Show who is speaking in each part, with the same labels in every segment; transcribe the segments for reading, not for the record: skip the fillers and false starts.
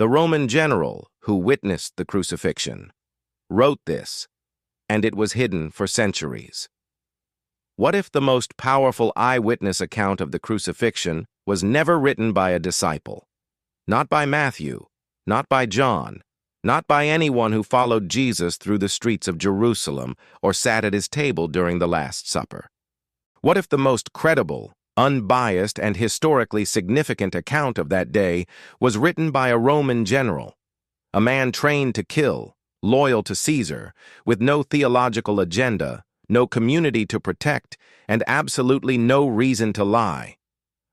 Speaker 1: The Roman general who witnessed the crucifixion wrote this, and it was hidden for centuries. What if the most powerful eyewitness account of the crucifixion was never written by a disciple? Not by Matthew, not by John, not by anyone who followed Jesus through the streets of Jerusalem or sat at his table during the Last Supper? What if the most credible, unbiased, and historically significant account of that day was written by a Roman general, a man trained to kill, loyal to Caesar, with no theological agenda, no community to protect, and absolutely no reason to lie?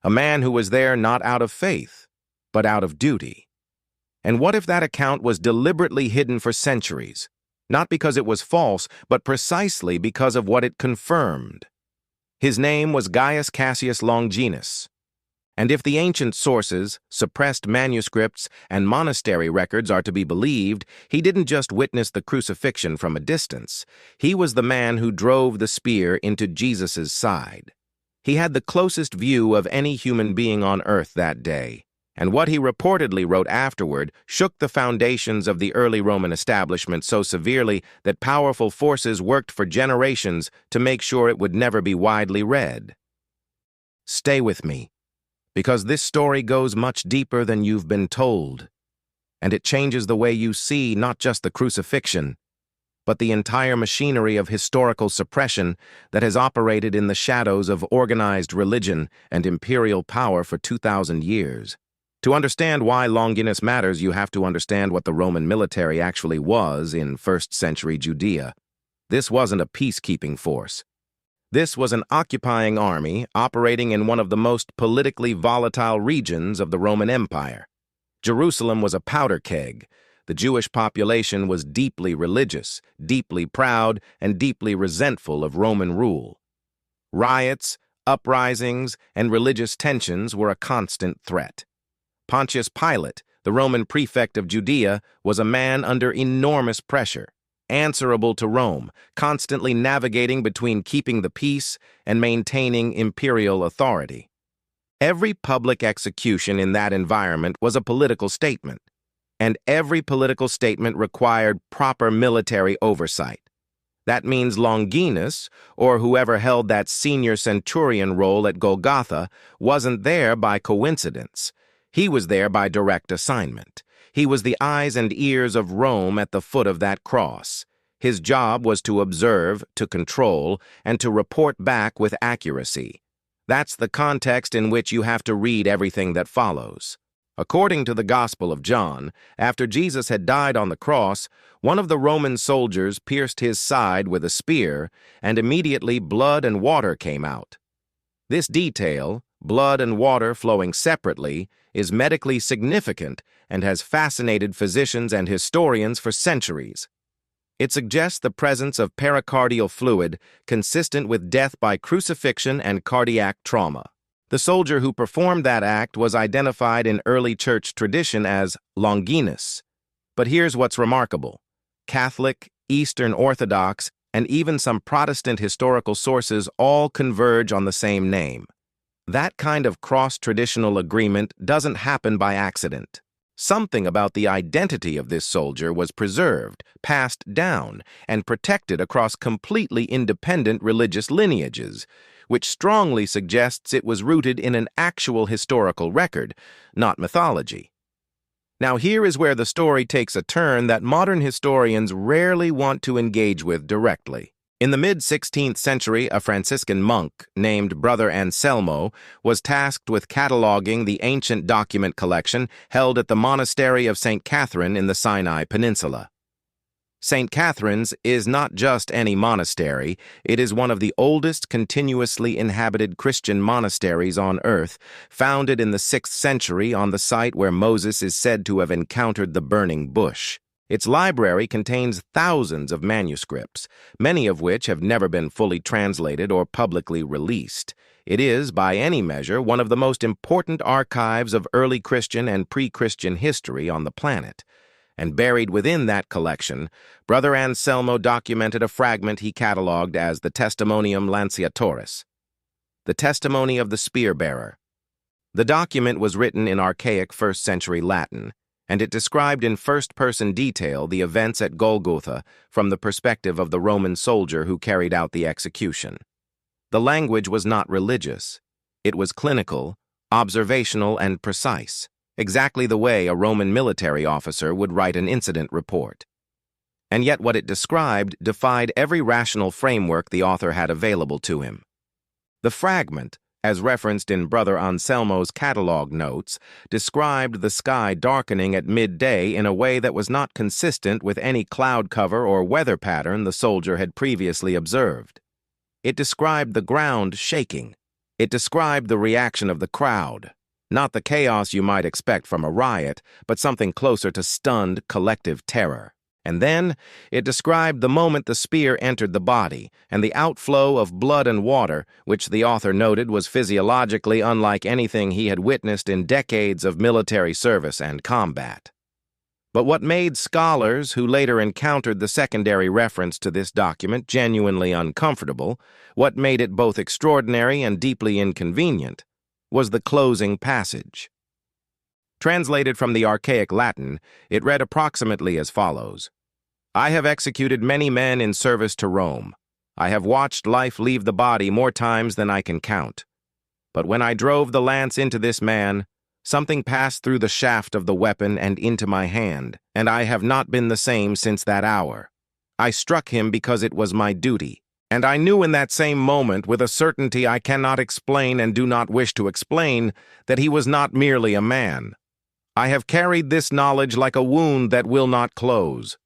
Speaker 1: A man who was there not out of faith, but out of duty. And what if that account was deliberately hidden for centuries, not because it was false, but precisely because of what it confirmed? His name was Gaius Cassius Longinus. And if the ancient sources, suppressed manuscripts, and monastery records are to be believed, he didn't just witness the crucifixion from a distance. He was the man who drove the spear into Jesus' side. He had the closest view of any human being on earth that day, and what he reportedly wrote afterward shook the foundations of the early Roman establishment so severely that powerful forces worked for generations to make sure it would never be widely read. Stay with me, because this story goes much deeper than you've been told, and it changes the way you see not just the crucifixion, but the entire machinery of historical suppression that has operated in the shadows of organized religion and imperial power for 2,000 years. To understand why Longinus matters, you have to understand what the Roman military actually was in first-century Judea. This wasn't a peacekeeping force. This was an occupying army operating in one of the most politically volatile regions of the Roman Empire. Jerusalem was a powder keg. The Jewish population was deeply religious, deeply proud, and deeply resentful of Roman rule. Riots, uprisings, and religious tensions were a constant threat. Pontius Pilate, the Roman prefect of Judea, was a man under enormous pressure, answerable to Rome, constantly navigating between keeping the peace and maintaining imperial authority. Every public execution in that environment was a political statement, and every political statement required proper military oversight. That means Longinus, or whoever held that senior centurion role at Golgotha, wasn't there by coincidence. He was there by direct assignment. He was the eyes and ears of Rome at the foot of that cross. His job was to observe, to control, and to report back with accuracy. That's the context in which you have to read everything that follows. According to the Gospel of John, after Jesus had died on the cross, one of the Roman soldiers pierced his side with a spear, and immediately blood and water came out. This detail, blood and water flowing separately, is medically significant and has fascinated physicians and historians for centuries. It suggests the presence of pericardial fluid consistent with death by crucifixion and cardiac trauma. The soldier who performed that act was identified in early church tradition as Longinus. But here's what's remarkable. Catholic, Eastern Orthodox, and even some Protestant historical sources all converge on the same name. That kind of cross-traditional agreement doesn't happen by accident. Something about the identity of this soldier was preserved, passed down, and protected across completely independent religious lineages, which strongly suggests it was rooted in an actual historical record, not mythology. Now here is where the story takes a turn that modern historians rarely want to engage with directly. In the mid-16th century, a Franciscan monk named Brother Anselmo was tasked with cataloging the ancient document collection held at the monastery of St. Catherine in the Sinai Peninsula. St. Catherine's is not just any monastery, it is one of the oldest continuously inhabited Christian monasteries on earth, founded in the 6th century on the site where Moses is said to have encountered the burning bush. Its library contains thousands of manuscripts, many of which have never been fully translated or publicly released. It is, by any measure, one of the most important archives of early Christian and pre-Christian history on the planet. And buried within that collection, Brother Anselmo documented a fragment he catalogued as the Testimonium Lanciatoris, the testimony of the spear-bearer. The document was written in archaic first-century Latin. and it described in first-person detail the events at Golgotha from the perspective of the Roman soldier who carried out the execution. The language was not religious. It was clinical, observational, and precise, exactly the way a Roman military officer would write an incident report. And yet what it described defied every rational framework the author had available to him. The fragment, as referenced in Brother Anselmo's catalog notes, described the sky darkening at midday in a way that was not consistent with any cloud cover or weather pattern the soldier had previously observed. It described the ground shaking. It described the reaction of the crowd, not the chaos you might expect from a riot, but something closer to stunned collective terror. And then, it described the moment the spear entered the body and the outflow of blood and water, which the author noted was physiologically unlike anything he had witnessed in decades of military service and combat. But what made scholars who later encountered the secondary reference to this document genuinely uncomfortable, what made it both extraordinary and deeply inconvenient, was the closing passage. Translated from the archaic Latin, it read approximately as follows: I have executed many men in service to Rome. I have watched life leave the body more times than I can count. But when I drove the lance into this man, something passed through the shaft of the weapon and into my hand, and I have not been the same since that hour. I struck him because it was my duty, and I knew in that same moment, with a certainty I cannot explain and do not wish to explain, that he was not merely a man. I have carried this knowledge like a wound that will not close.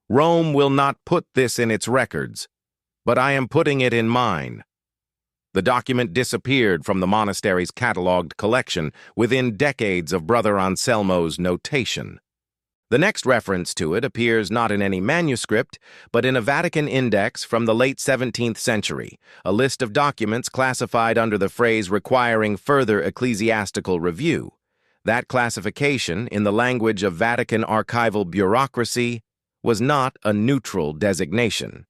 Speaker 1: Rome will not put this in its records, but I am putting it in mine. The document disappeared from the monastery's cataloged collection within decades of Brother Anselmo's notation. The next reference to it appears not in any manuscript, but in a Vatican index from the late 17th century, a list of documents classified under the phrase requiring further ecclesiastical review. That classification, in the language of Vatican archival bureaucracy, was not a neutral designation.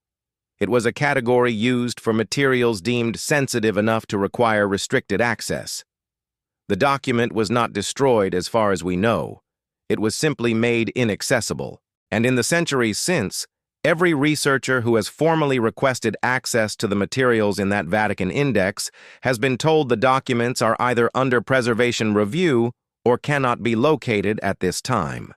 Speaker 1: It was a category used for materials deemed sensitive enough to require restricted access. The document was not destroyed as far as we know. It was simply made inaccessible. And in the centuries since, every researcher who has formally requested access to the materials in that Vatican index has been told the documents are either under preservation review or cannot be located at this time.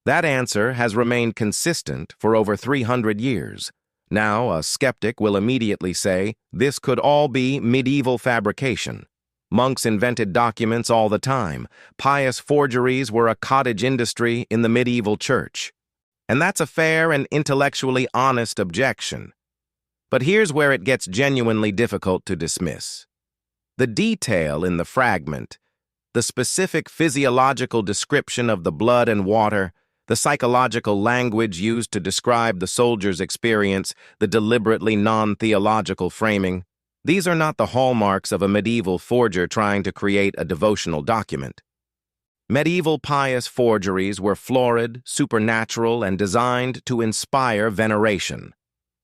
Speaker 1: That answer has remained consistent for over 300 years. Now, a skeptic will immediately say, this could all be medieval fabrication. Monks invented documents all the time. Pious forgeries were a cottage industry in the medieval church. And that's a fair and intellectually honest objection. But here's where it gets genuinely difficult to dismiss. The detail in the fragment, the specific physiological description of the blood and water, the psychological language used to describe the soldier's experience, the deliberately non-theological framing, these are not the hallmarks of a medieval forger trying to create a devotional document. Medieval pious forgeries were florid, supernatural, and designed to inspire veneration.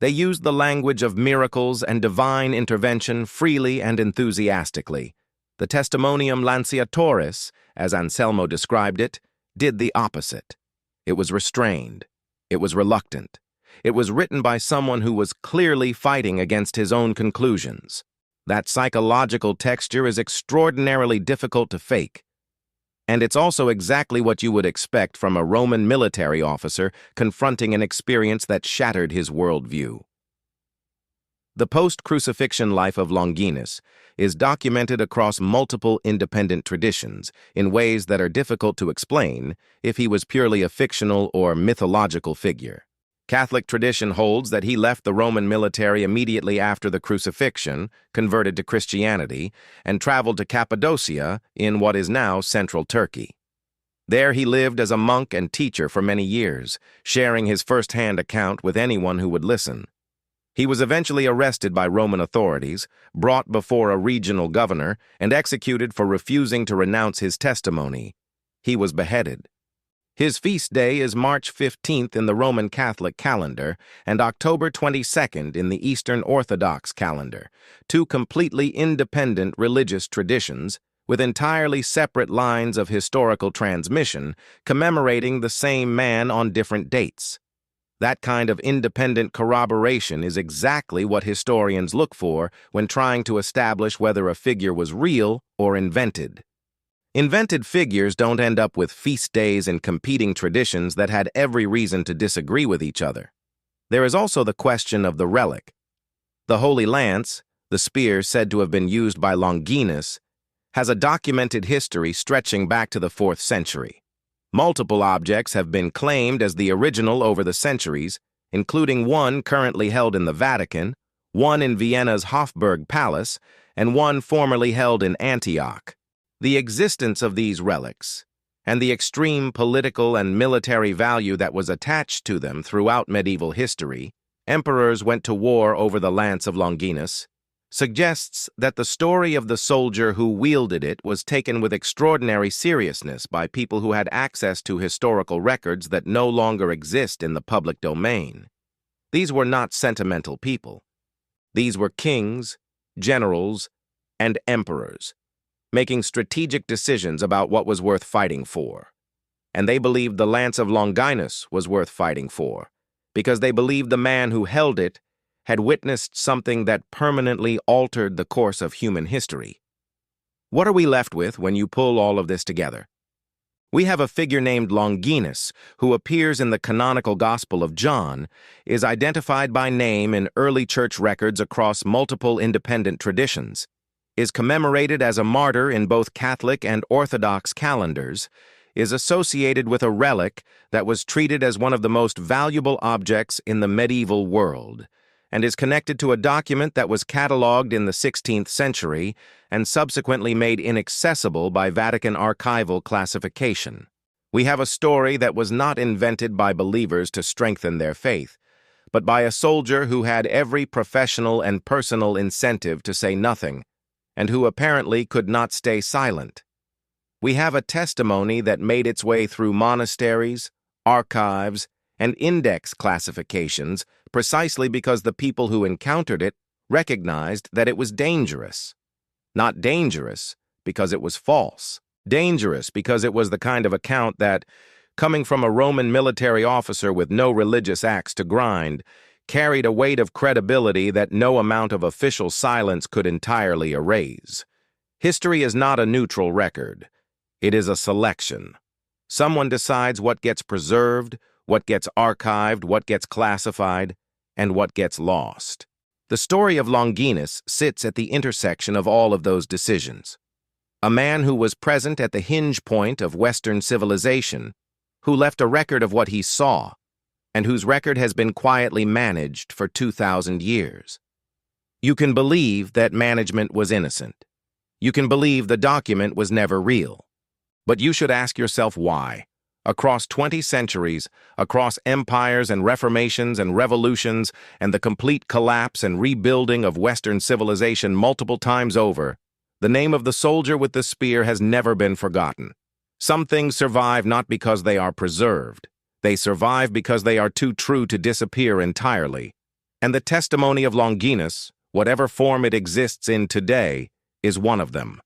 Speaker 1: They used the language of miracles and divine intervention freely and enthusiastically. The Testimonium Lanciatoris, as Anselmo described it, did the opposite. It was restrained. It was reluctant. It was written by someone who was clearly fighting against his own conclusions. That psychological texture is extraordinarily difficult to fake. And it's also exactly what you would expect from a Roman military officer confronting an experience that shattered his worldview. The post-crucifixion life of Longinus is documented across multiple independent traditions in ways that are difficult to explain if he was purely a fictional or mythological figure. Catholic tradition holds that he left the Roman military immediately after the crucifixion, converted to Christianity, and traveled to Cappadocia in what is now central Turkey. There he lived as a monk and teacher for many years, sharing his first-hand account with anyone who would listen. He was eventually arrested by Roman authorities, brought before a regional governor, and executed for refusing to renounce his testimony. He was beheaded. His feast day is March 15th in the Roman Catholic calendar and October 22nd in the Eastern Orthodox calendar, two completely independent religious traditions, with entirely separate lines of historical transmission commemorating the same man on different dates. That kind of independent corroboration is exactly what historians look for when trying to establish whether a figure was real or invented. Invented figures don't end up with feast days and competing traditions that had every reason to disagree with each other. There is also the question of the relic. The Holy Lance, the spear said to have been used by Longinus, has a documented history stretching back to the 4th century. Multiple objects have been claimed as the original over the centuries, including one currently held in the Vatican, one in Vienna's Hofburg Palace, and one formerly held in Antioch. The existence of these relics, and the extreme political and military value that was attached to them throughout medieval history, emperors went to war over the lance of Longinus, suggests that the story of the soldier who wielded it was taken with extraordinary seriousness by people who had access to historical records that no longer exist in the public domain. These were not sentimental people. These were kings, generals, and emperors, making strategic decisions about what was worth fighting for. And they believed the lance of Longinus was worth fighting for, because they believed the man who held it had witnessed something that permanently altered the course of human history. What are we left with when you pull all of this together? We have a figure named Longinus, who appears in the canonical Gospel of John, is identified by name in early church records across multiple independent traditions, is commemorated as a martyr in both Catholic and Orthodox calendars, is associated with a relic that was treated as one of the most valuable objects in the medieval world, and is connected to a document that was catalogued in the 16th century and subsequently made inaccessible by Vatican archival classification. We have a story that was not invented by believers to strengthen their faith, but by a soldier who had every professional and personal incentive to say nothing, and who apparently could not stay silent. We have a testimony that made its way through monasteries, archives, and index classifications precisely because the people who encountered it recognized that it was dangerous. Not dangerous because it was false. Dangerous because it was the kind of account that, coming from a Roman military officer with no religious axe to grind, carried a weight of credibility that no amount of official silence could entirely erase. History is not a neutral record. It is a selection. Someone decides what gets preserved, what gets archived, what gets classified, and what gets lost. The story of Longinus sits at the intersection of all of those decisions. A man who was present at the hinge point of Western civilization, who left a record of what he saw, and whose record has been quietly managed for 2,000 years. You can believe that management was innocent. You can believe the document was never real. But you should ask yourself why. Across 20 centuries, across empires and reformations and revolutions, and the complete collapse and rebuilding of Western civilization multiple times over, the name of the soldier with the spear has never been forgotten. Some things survive not because they are preserved. They survive because they are too true to disappear entirely. And the testimony of Longinus, whatever form it exists in today, is one of them.